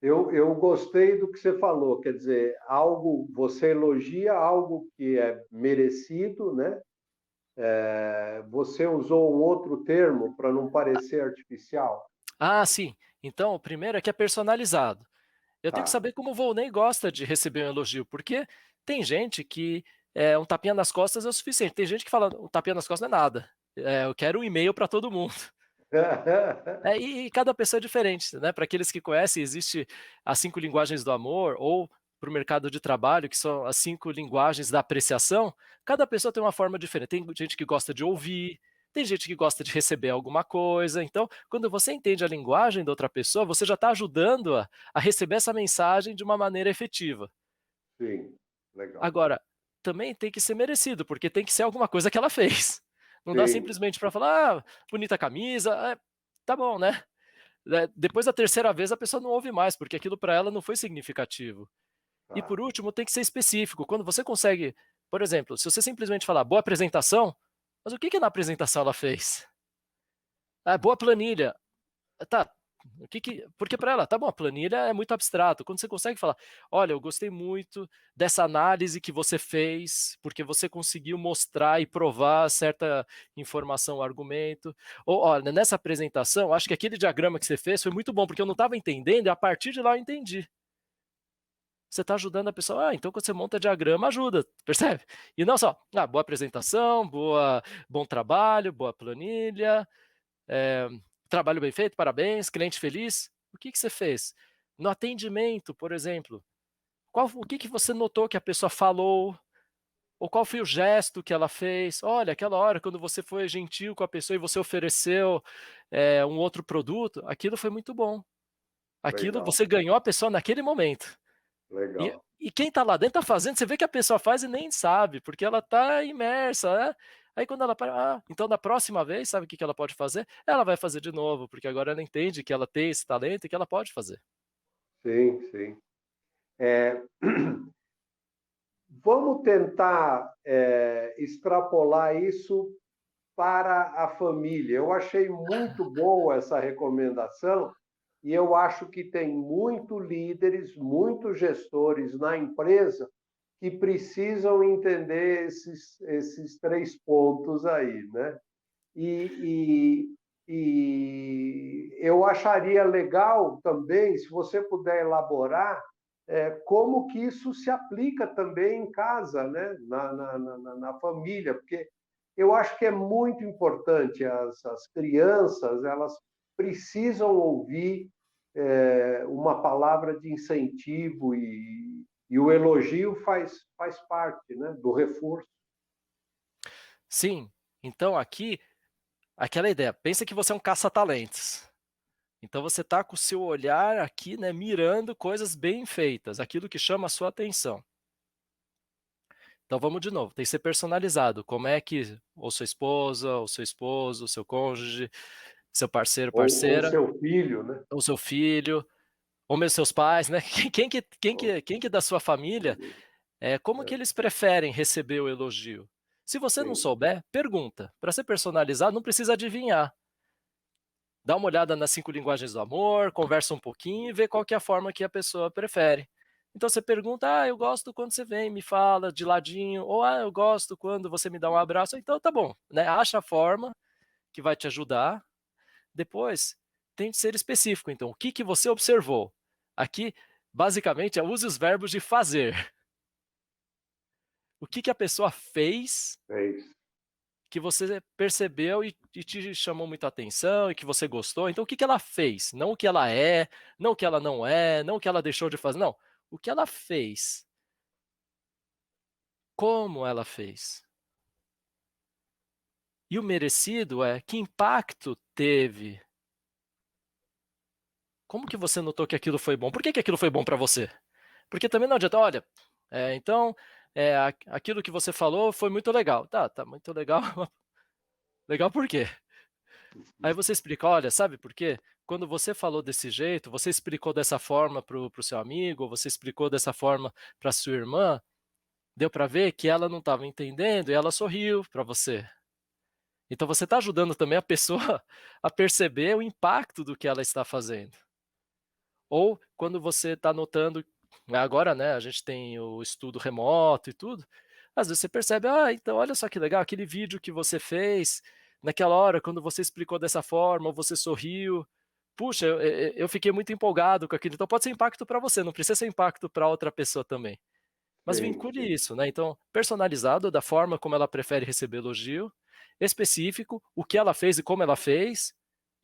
Eu gostei do que você falou, quer dizer, algo, você elogia algo que é merecido, né? Você usou um outro termo para não parecer artificial. Ah, sim. Então, o primeiro é que é personalizado. Eu tenho que Tá. saber como o Volney gosta de receber um elogio, porque tem gente que, um tapinha nas costas é o suficiente. Tem gente que fala: "Um tapinha nas costas não é nada, eu quero um e-mail para todo mundo". E cada pessoa é diferente, né, para aqueles que conhecem, existe as 5 linguagens do amor ou para o mercado de trabalho, que são as 5 linguagens da apreciação, cada pessoa tem uma forma diferente. Tem gente que gosta de ouvir, tem gente que gosta de receber alguma coisa, então, quando você entende a linguagem da outra pessoa, você já está ajudando-a a receber essa mensagem de uma maneira efetiva. Sim, legal. Agora, também tem que ser merecido, porque tem que ser alguma coisa que ela fez. Não dá Sim, simplesmente para falar: "Ah, bonita camisa", tá bom, né. Depois da terceira vez a pessoa não ouve mais, porque aquilo para ela não foi significativo. E tá. por último, tem que ser específico. Quando você consegue, por exemplo, se você simplesmente falar: "Boa apresentação", mas o que que na apresentação ela fez? "Ah, boa planilha". Tá, o que que porque para ela, tá bom, a planilha é muito abstrato. Quando você consegue falar: "Olha, eu gostei muito dessa análise que você fez, porque você conseguiu mostrar e provar certa informação ou argumento", ou "Olha, nessa apresentação, acho que aquele diagrama que você fez foi muito bom, porque eu não estava entendendo e a partir de lá eu entendi". Você está ajudando a pessoa: "Ah, então quando você monta diagrama ajuda", percebe? E não só: "Ah, boa apresentação, bom trabalho, boa planilha, eh, trabalho bem feito, parabéns, cliente feliz". O que que você fez? No atendimento, por exemplo, o que que você notou que a pessoa falou, ou qual foi o gesto que ela fez? "Olha, aquela hora quando você foi gentil com a pessoa e você ofereceu, um outro produto, aquilo foi muito bom. Aquilo Legal. você ganhou a pessoa naquele momento". E, legal. e quem está lá dentro está fazendo, você vê que a pessoa faz e nem sabe, porque ela está imersa, né? Aí quando ela para, então da próxima vez, sabe o que que ela pode fazer? Ela vai fazer de novo, porque agora ela entende que ela tem esse talento e que ela pode fazer. Sim, sim. É, vamos tentar extrapolar isso para a família. Eu achei muito boa essa recomendação e eu acho que tem muito líderes, muitos gestores na empresa que precisam entender esses 3 pontos aí, né? E, eu acharia legal também, se você puder elaborar, como que isso se aplica também em casa, né? Na família, porque eu acho que é muito importante, as crianças, elas precisam ouvir uma palavra de incentivo e o elogio faz parte, né, do reforço. Sim, então aqui, aquela ideia, pensa que você é um caça-talentos. Então você está com o seu olhar aqui, né, mirando coisas bem feitas, aquilo que chama a sua atenção. Então vamos de novo, tem que ser personalizado. Como é que ou sua esposa, ou seu esposo, o seu cônjuge, seu parceiro, Ou parceira, seu filho, né? ou seu filho, ou mesmo seus pais, né? Quem que da sua família, como que eles preferem receber o elogio? Se você não Sim, souber, pergunta. Para ser personalizado, não precisa adivinhar. Dá uma olhada nas 5 linguagens do amor, conversa um pouquinho e vê qual que é a forma que a pessoa prefere. Então você pergunta: "Ah, eu gosto quando você vem, me fala de ladinho", ou "Ah, eu gosto quando você me dá um abraço", então tá bom, né, acha a forma que vai te ajudar. Depois, tem que ser específico, então, o que que você observou? Aqui, basicamente, use os verbos de fazer. O que que a pessoa fez é isso. que você percebeu e te chamou muita atenção e que você gostou. Então o que que ela fez? Não o que ela é, não o que ela não é, não o que ela deixou de fazer, não. O que ela fez, como ela fez. E o merecido é que impacto teve. Como que você notou que aquilo foi bom? Por que que aquilo foi bom para você? Porque também não adianta, olha, então, aquilo que você falou foi muito legal. Tá muito legal. Legal por quê? Aí você explica: "Olha, sabe por quê? Quando você falou desse jeito, você explicou dessa forma para o seu amigo, ou você explicou dessa forma para sua irmã, deu para ver que ela não estava entendendo e ela sorriu para você". Então você está ajudando também a pessoa a perceber o impacto do que ela está fazendo. Ou quando você está notando, agora, né, a gente tem o estudo remoto e tudo, às vezes você percebe: "Ah, então olha só que legal, aquele vídeo que você fez, naquela hora quando você explicou dessa forma, ou você sorriu, puxa, eu fiquei muito empolgado com aquilo". Então pode ser impacto para você, não precisa ser impacto para outra pessoa também. Mas Sim, vincule sim. isso, né, então personalizado da forma como ela prefere receber elogio, específico, o que ela fez e como ela fez,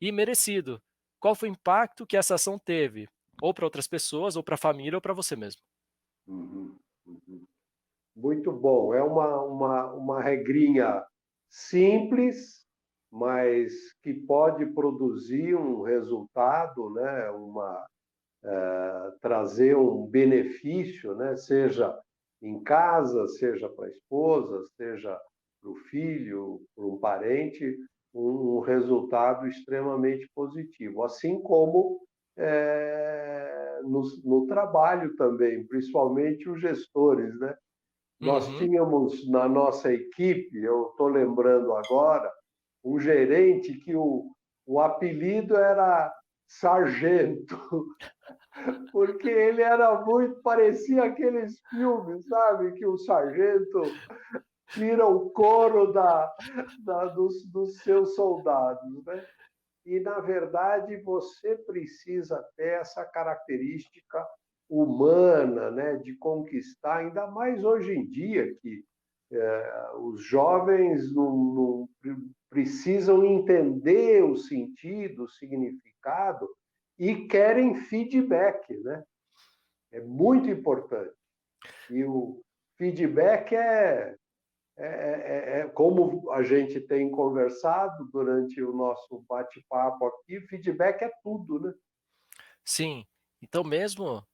e merecido. Qual foi o impacto que essa ação teve, ou para outras pessoas, ou para a família, ou para você mesmo. Uhum, uhum. Muito bom. É uma regrinha simples, mas que pode produzir um resultado, né? Trazer um benefício, né? Seja em casa, seja para a esposa, seja para o filho, para um parente, um resultado extremamente positivo. Assim como no trabalho também, principalmente os gestores, né? Nós Uhum. tínhamos na nossa equipe, eu estou lembrando agora, um gerente que o apelido era Sargento, porque ele era muito, parecia aqueles filmes, sabe? Que o sargento tira o couro dos seus soldados, né? E, na verdade, você precisa ter essa característica humana, né, de conquistar, ainda mais hoje em dia, que os jovens não precisam entender o sentido, o significado e querem feedback, né? É muito importante. E o feedback como a gente tem conversado durante o nosso bate-papo aqui, feedback é tudo, né? Sim. Então mesmo,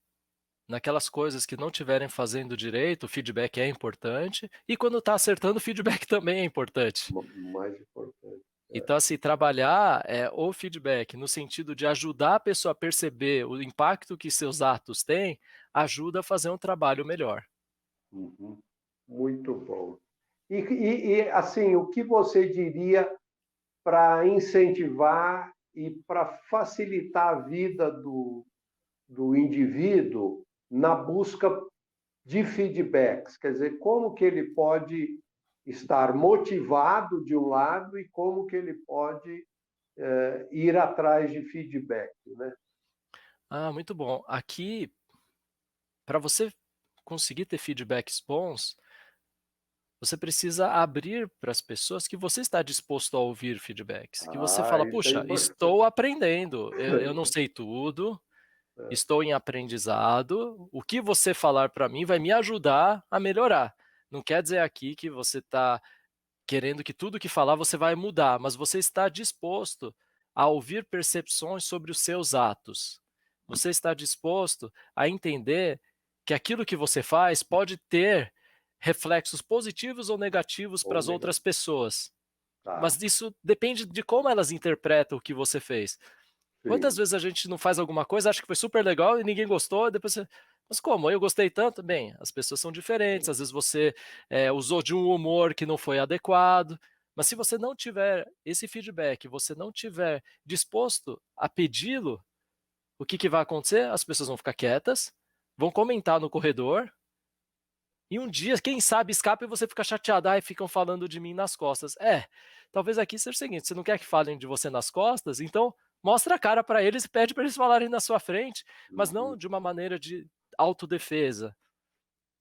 naquelas coisas que não estiverem fazendo direito, o feedback é importante, e quando está acertando, o feedback também é importante. Mais importante. Então, assim, trabalhar o feedback no sentido de ajudar a pessoa a perceber o impacto que seus atos têm, ajuda a fazer um trabalho melhor. Uhum. Muito bom. Assim, o que você diria para incentivar e para facilitar a vida do indivíduo na busca de feedbacks? Quer dizer, como que ele pode estar motivado de um lado e como que ele pode ir atrás de feedback, né? Ah, muito bom. Aqui, para você conseguir ter feedbacks bons, você precisa abrir para as pessoas que você está disposto a ouvir feedbacks, que você Ah, fala: isso é "Puxa, importante. estou aprendendo, eu não sei tudo, estou em aprendizado, o que você falar para mim vai me ajudar a melhorar". Não quer dizer aqui que você está querendo que tudo que falar você vai mudar, mas você está disposto a ouvir percepções sobre os seus atos. Você está disposto a entender que aquilo que você faz pode ter reflexos positivos ou negativos para Ou as outras negativo. pessoas. Tá, Mas isso depende de como elas interpretam o que você fez. Quantas sim. vezes a gente não faz alguma coisa, acha que foi super legal e ninguém gostou, e depois você: "Mas como? Eu gostei tanto". Bem, as pessoas são diferentes, às vezes você, usou de um humor que não foi adequado, mas se você não tiver esse feedback, você não tiver disposto a pedi-lo, o que que vai acontecer? As pessoas vão ficar quietas, vão comentar no corredor, e um dia, quem sabe, escapa e você fica chateado: "Ai, ficam falando de mim nas costas". É, talvez aqui seja o seguinte, você não quer que falem de você nas costas, então mostra a cara para eles e pede para eles falarem na sua frente, mas não Uhum. de uma maneira de autodefesa,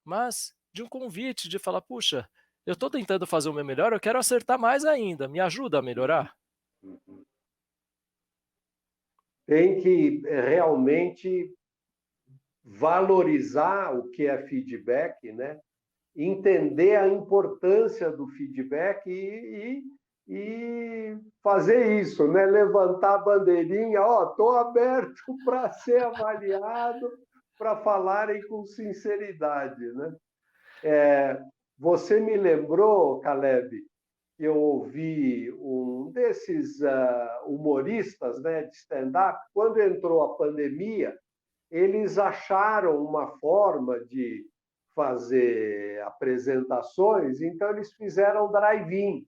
mas de um convite, de falar: "Puxa, eu estou tentando fazer o meu melhor, eu quero acertar mais ainda, me ajuda a melhorar?". Uhum. Tem que realmente valorizar o que é feedback, né? Entender a importância do feedback e fazer isso, né? Levantar a bandeirinha, ó, estou aberto para ser avaliado, para falarem com sinceridade, né? Você me lembrou, Caleb, que eu ouvi um desses humoristas, né, de stand-up, quando entrou a pandemia, eles acharam uma forma de fazer apresentações, então eles fizeram drive-in.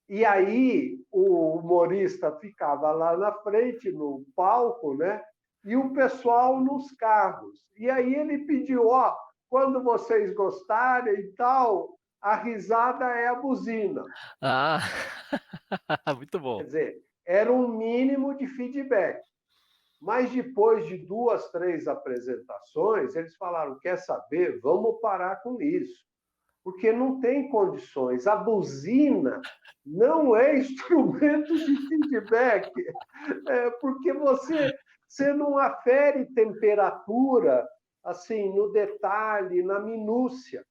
E aí o humorista ficava lá na frente, no palco, né? E o pessoal nos carros. E aí ele pediu, ó, quando vocês gostarem e tal, a risada é a buzina. Ah, muito Quer bom. dizer, era um mínimo de feedback. Mas depois de 2, 3 apresentações, eles falaram: quer saber? Vamos parar com isso, porque não tem condições. A buzina não é instrumento de feedback, porque você não afere temperatura assim no detalhe, na minúcia.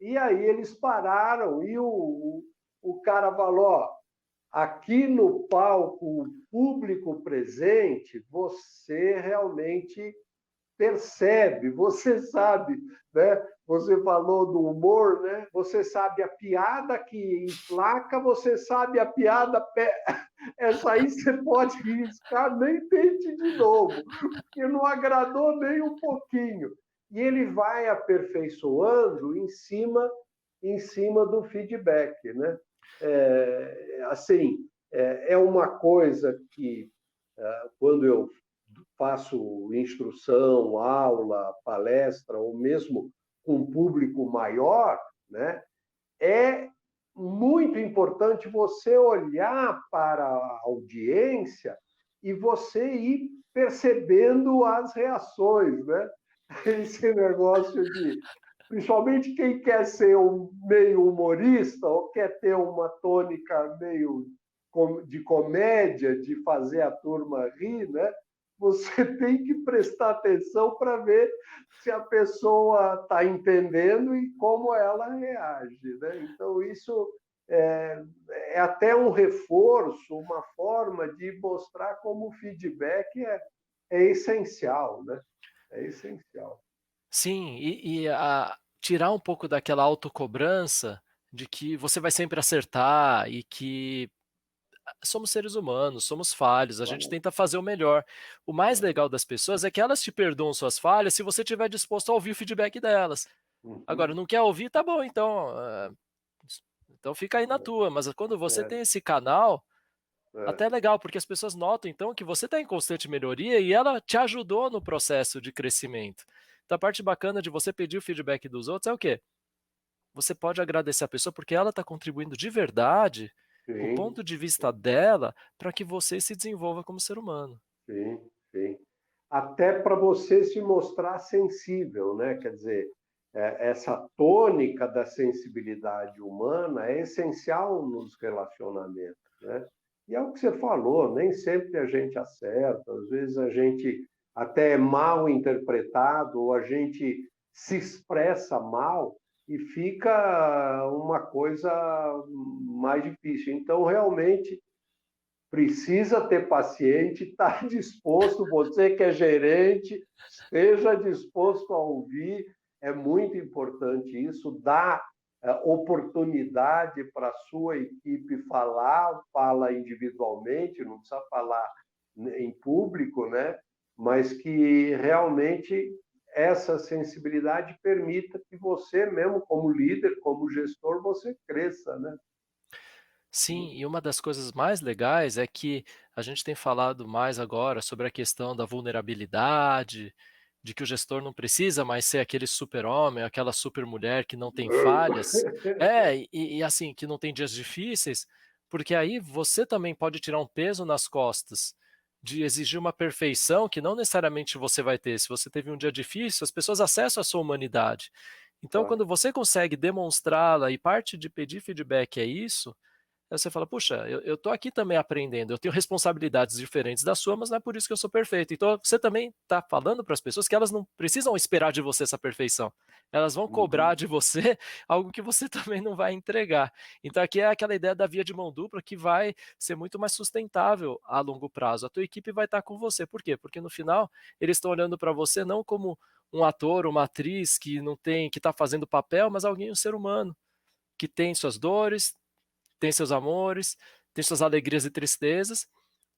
E aí eles pararam e o cara falou: ó, aqui no palco público presente, você realmente percebe, você sabe, né? Você falou do humor, né? Você sabe a piada que emplaca, você sabe a piada essa aí você pode riscar, nem tente de novo, porque não agradou nem um pouquinho. E ele vai aperfeiçoando em cima do feedback, né? Assim, é uma coisa que quando eu faço instrução, aula, palestra, ou mesmo com público maior, né, é muito importante você olhar para a audiência e você ir percebendo as reações, né? Esse negócio de, principalmente quem quer ser um meio humorista ou quer ter uma tônica meio de comédia, de fazer a turma rir, né? Você tem que prestar atenção para ver se a pessoa está entendendo e como ela reage, né? Então, isso é até um reforço, uma forma de mostrar como o feedback é essencial, né? é essencial. Sim, tirar um pouco daquela autocobrança de que você vai sempre acertar e que somos seres humanos, somos falhos, a gente Claro, tenta fazer o melhor. O mais claro. legal das pessoas é que elas te perdoam suas falhas se você estiver disposto a ouvir o feedback delas. Agora, Uhum. não quer ouvir, tá bom, então, então fica aí na tua, mas quando você É, tem esse canal, é, até é legal, porque as pessoas notam então que você está em constante melhoria e ela te ajudou no processo de crescimento. Então a parte bacana de você pedir o feedback dos outros é o quê? Você pode agradecer a pessoa porque ela está contribuindo de verdade com o sim, ponto de vista dela para que você se desenvolva como ser humano. sim, sim. Até para você se mostrar sensível, né? Quer dizer, essa tônica da sensibilidade humana é essencial nos relacionamentos, né? E é o que você falou, nem sempre a gente acerta, às vezes a gente até é mal interpretado, ou a gente se expressa mal e fica uma coisa mais difícil. Então, realmente, precisa ter paciente, estar disposto, você que é gerente, esteja disposto a ouvir, é muito importante isso, dá oportunidade para a sua equipe falar, fala individualmente, não precisa falar em público, né? Mas que realmente essa sensibilidade permita que você mesmo, como líder, como gestor, você cresça, né? Sim, e uma das coisas mais legais é que a gente tem falado mais agora sobre a questão da vulnerabilidade, de que o gestor não precisa mais ser aquele super-homem, aquela super-mulher que não tem falhas. É, e assim, que não tem dias difíceis, porque aí você também pode tirar um peso nas costas de exigir uma perfeição que não necessariamente você vai ter. Se você teve um dia difícil, as pessoas acessam a sua humanidade. Então, Claro. quando você consegue demonstrá-la e parte de pedir feedback é isso, aí você fala: "Puxa, eu tô aqui também aprendendo, eu tenho responsabilidades diferentes da sua, mas não é por isso que eu sou perfeito". Então você também está falando para as pessoas que elas não precisam esperar de você essa perfeição. Elas vão cobrar Uhum. de você algo que você também não vai entregar. Então aqui é aquela ideia da via de mão dupla que vai ser muito mais sustentável a longo prazo. A tua equipe vai estar com você. Por quê? Porque no final eles estão olhando para você não como um ator, uma atriz que está fazendo papel, mas alguém, um ser humano, que tem suas dores, tem seus amores, tem suas alegrias e tristezas,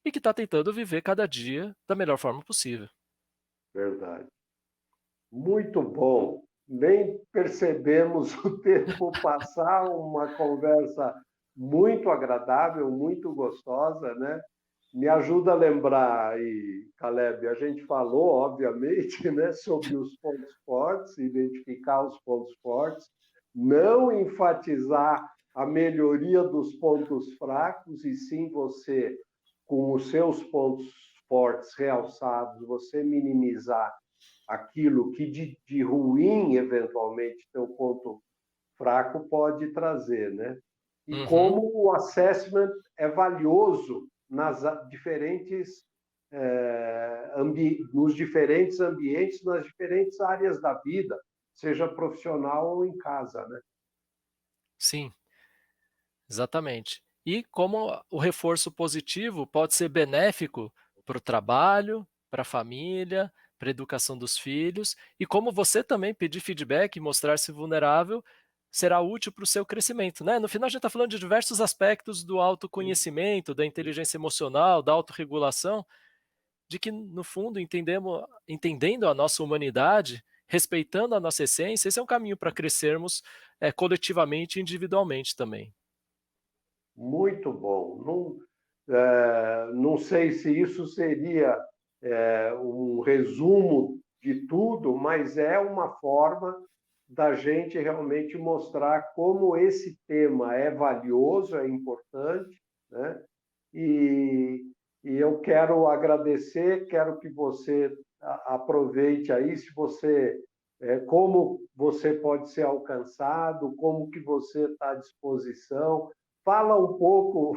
e que está tentando viver cada dia da melhor forma possível. Verdade. Muito bom. Nem percebemos o tempo passar, uma conversa muito agradável, muito gostosa, né? Me ajuda a lembrar aí, Caleb, a gente falou, obviamente, né, sobre os pontos fortes, identificar os pontos fortes, não enfatizar a melhoria dos pontos fracos, e sim você, com os seus pontos fortes realçados, você minimizar aquilo que de ruim, eventualmente, teu ponto fraco pode trazer, né? E Uhum. como o assessment é valioso nas diferentes nos diferentes ambientes, nas diferentes áreas da vida, seja profissional ou em casa, né? Sim, exatamente. E como o reforço positivo pode ser benéfico para o trabalho, para a família, para a educação dos filhos, e como você também pedir feedback e mostrar-se vulnerável será útil para o seu crescimento, né? No final a gente está falando de diversos aspectos do Sim, autoconhecimento, da inteligência emocional, da autorregulação, de que no fundo entendendo a nossa humanidade, respeitando a nossa essência, esse é um caminho para crescermos, coletivamente e individualmente também. muito bom. Não sei se isso seria um resumo de tudo, mas é uma forma da gente realmente mostrar como esse tema é valioso, é importante, né? E, e eu quero agradecer, quero que você aproveite aí, se você, como você pode ser alcançado, como que você está à disposição, fala um pouco,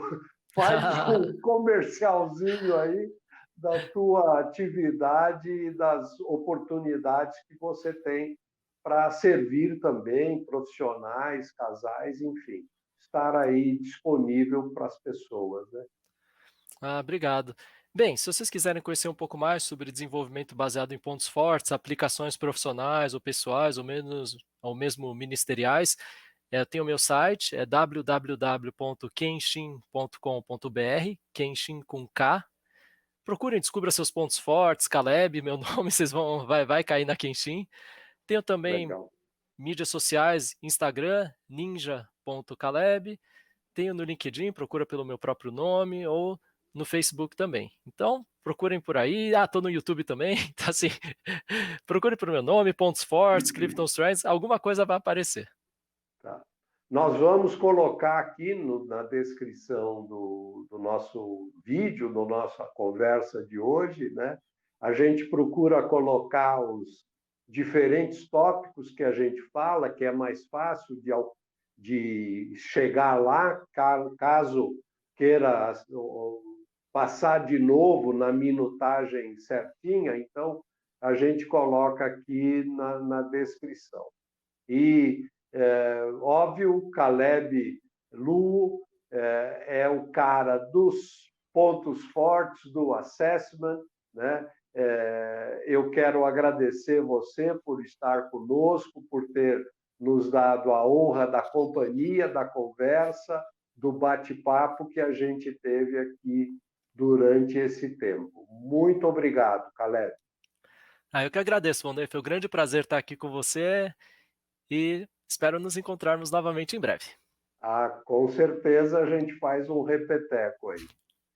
faz um comercialzinho aí da tua atividade e das oportunidades que você tem para servir também profissionais, casais, enfim, estar aí disponível para as pessoas, né? Ah, obrigado. Bem, se vocês quiserem conhecer um pouco mais sobre desenvolvimento baseado em pontos fortes, aplicações profissionais ou pessoais, ou mesmo ministeriais, eu tenho o meu site, é www.kenshin.com.br, Kenshin com K. Procurem, descubra seus pontos fortes, Caleb, meu nome, vocês vai cair na Kenshin. Tenho também Legal. mídias sociais, Instagram, ninja.caleb. Tenho no LinkedIn, procura pelo meu próprio nome, ou no Facebook também. Então, procurem por aí. Ah, tô no YouTube também, então assim, procure por meu nome, pontos fortes, Clifton Strengths, alguma coisa vai aparecer. Tá. Nós vamos colocar aqui na descrição do nosso vídeo, da nossa conversa de hoje, né? A gente procura colocar os diferentes tópicos que a gente fala, que é mais fácil de chegar lá, caso queira passar de novo na minutagem certinha, então a gente coloca aqui na descrição. E, óbvio, Caleb Lu é o cara dos pontos fortes do assessment, né? Eu quero agradecer você por estar conosco, por ter nos dado a honra da companhia, da conversa, do bate-papo que a gente teve aqui durante esse tempo. Muito obrigado, Caleb. Ah, eu que agradeço, Wanderlei, foi um grande prazer estar aqui com você e espero nos encontrarmos novamente em breve. Ah, com certeza a gente faz um repeteco aí.